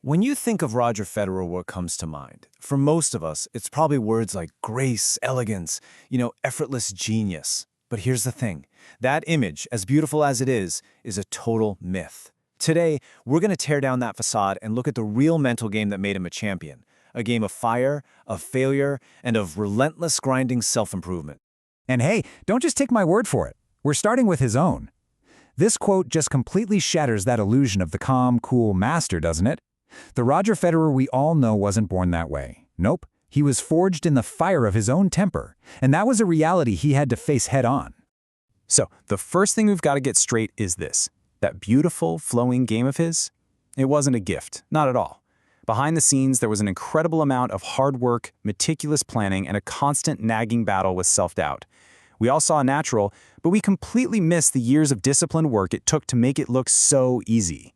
When you think of Roger Federer, what comes to mind? For most of us, it's probably words like grace, elegance, effortless genius. But here's the thing. That image, as beautiful as it is a total myth. Today, we're going to tear down that facade and look at the real mental game that made him a champion. A game of fire, of failure, and of relentless grinding self-improvement. And hey, don't just take my word for it. We're starting with his own. This quote just completely shatters that illusion of the calm, cool master, doesn't it? The Roger Federer we all know wasn't born that way. Nope, he was forged in the fire of his own temper, and that was a reality he had to face head-on. So, the first thing we've got to get straight is this. That beautiful, flowing game of his? It wasn't a gift, not at all. Behind the scenes, there was an incredible amount of hard work, meticulous planning, and a constant nagging battle with self-doubt. We all saw a natural, but we completely missed the years of disciplined work it took to make it look so easy.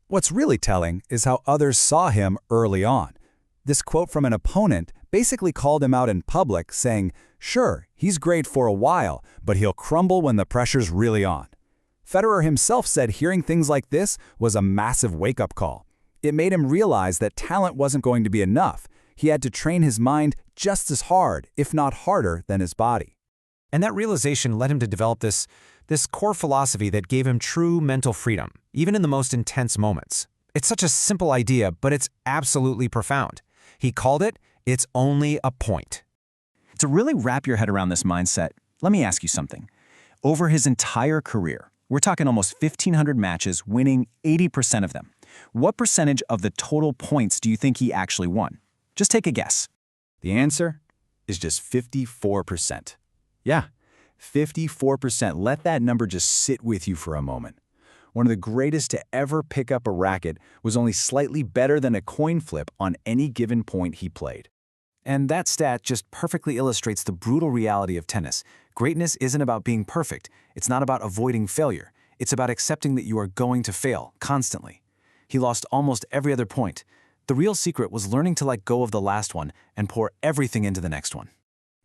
What's really telling is how others saw him early on. This quote from an opponent basically called him out in public, saying, sure, he's great for a while, but he'll crumble when the pressure's really on. Federer himself said hearing things like this was a massive wake-up call. It made him realize that talent wasn't going to be enough. He had to train his mind just as hard, if not harder, than his body. And that realization led him to develop this core philosophy that gave him true mental freedom, even in the most intense moments. It's such a simple idea, but it's absolutely profound. He called it, "It's only a point." To really wrap your head around this mindset, let me ask you something. Over his entire career, we're talking almost 1,500 matches, winning 80% of them. What percentage of the total points do you think he actually won? Just take a guess. The answer is just 54%. Yeah, 54%. Let that number just sit with you for a moment. One of the greatest to ever pick up a racket was only slightly better than a coin flip on any given point he played. And that stat just perfectly illustrates the brutal reality of tennis. Greatness isn't about being perfect. It's not about avoiding failure. It's about accepting that you are going to fail, constantly. He lost almost every other point. The real secret was learning to let go of the last one and pour everything into the next one.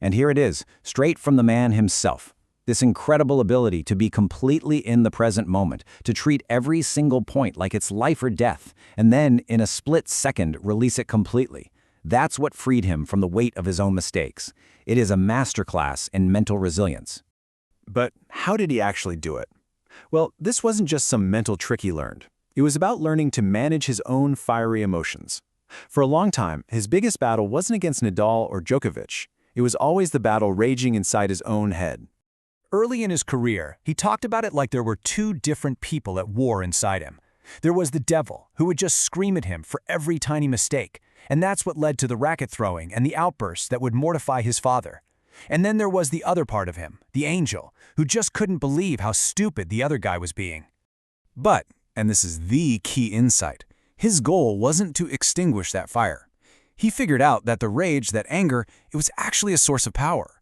And here it is, straight from the man himself. This incredible ability to be completely in the present moment, to treat every single point like it's life or death, and then, in a split second, release it completely. That's what freed him from the weight of his own mistakes. It is a masterclass in mental resilience. But how did he actually do it? Well, this wasn't just some mental trick he learned. It was about learning to manage his own fiery emotions. For a long time, his biggest battle wasn't against Nadal or Djokovic. It was always the battle raging inside his own head. Early in his career, he talked about it like there were two different people at war inside him. There was the devil, who would just scream at him for every tiny mistake, and that's what led to the racket throwing and the outbursts that would mortify his father. And then there was the other part of him, the angel, who just couldn't believe how stupid the other guy was being. But, and this is the key insight, his goal wasn't to extinguish that fire. He figured out that the rage, that anger, it was actually a source of power.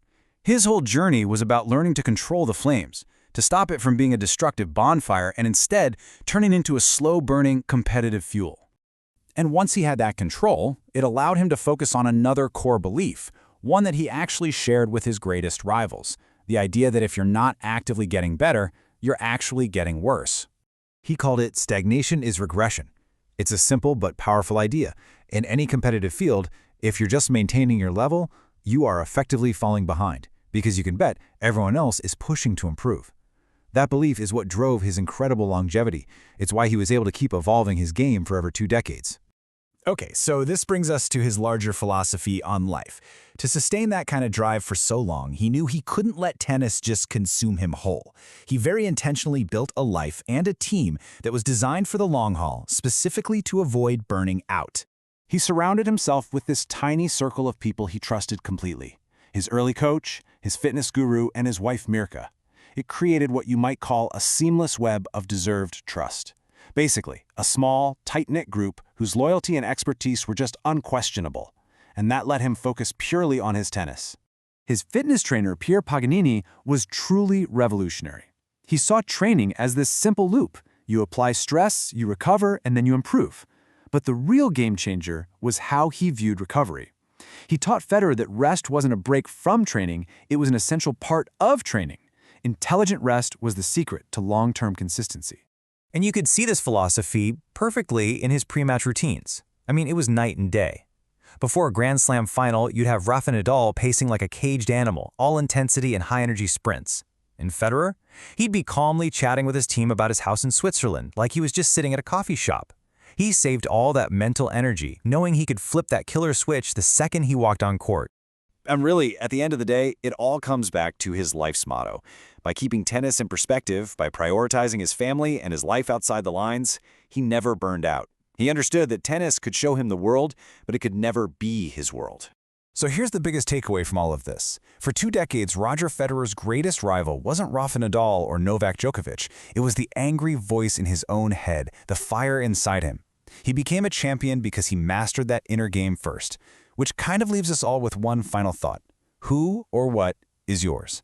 His whole journey was about learning to control the flames, to stop it from being a destructive bonfire and instead turn it into a slow-burning, competitive fuel. And once he had that control, it allowed him to focus on another core belief, one that he actually shared with his greatest rivals, the idea that if you're not actively getting better, you're actually getting worse. He called it stagnation is regression. It's a simple but powerful idea. In any competitive field, if you're just maintaining your level, you are effectively falling behind, because you can bet everyone else is pushing to improve. That belief is what drove his incredible longevity. It's why he was able to keep evolving his game for over 2 decades. Okay, so this brings us to his larger philosophy on life. To sustain that kind of drive for so long, he knew he couldn't let tennis just consume him whole. He very intentionally built a life and a team that was designed for the long haul, specifically to avoid burning out. He surrounded himself with this tiny circle of people he trusted completely. His early coach, his fitness guru, and his wife Mirka. It created what you might call a seamless web of deserved trust. Basically, a small, tight-knit group whose loyalty and expertise were just unquestionable, and that let him focus purely on his tennis. His fitness trainer, Pier Paganini, was truly revolutionary. He saw training as this simple loop. You apply stress, you recover, and then you improve. But the real game changer was how he viewed recovery. He taught Federer that rest wasn't a break from training, it was an essential part of training. Intelligent rest was the secret to long-term consistency. And you could see this philosophy perfectly in his pre-match routines. I mean, it was night and day. Before a Grand Slam final, you'd have Rafa Nadal pacing like a caged animal, all intensity and high-energy sprints. And Federer? He'd be calmly chatting with his team about his house in Switzerland, like he was just sitting at a coffee shop. He saved all that mental energy, knowing he could flip that killer switch the second he walked on court. And really, at the end of the day, it all comes back to his life's motto. By keeping tennis in perspective, by prioritizing his family and his life outside the lines, he never burned out. He understood that tennis could show him the world, but it could never be his world. So here's the biggest takeaway from all of this. For 2 decades, Roger Federer's greatest rival wasn't Rafa Nadal or Novak Djokovic. It was the angry voice in his own head, the fire inside him. He became a champion because he mastered that inner game first, which kind of leaves us all with one final thought. Who or what is yours?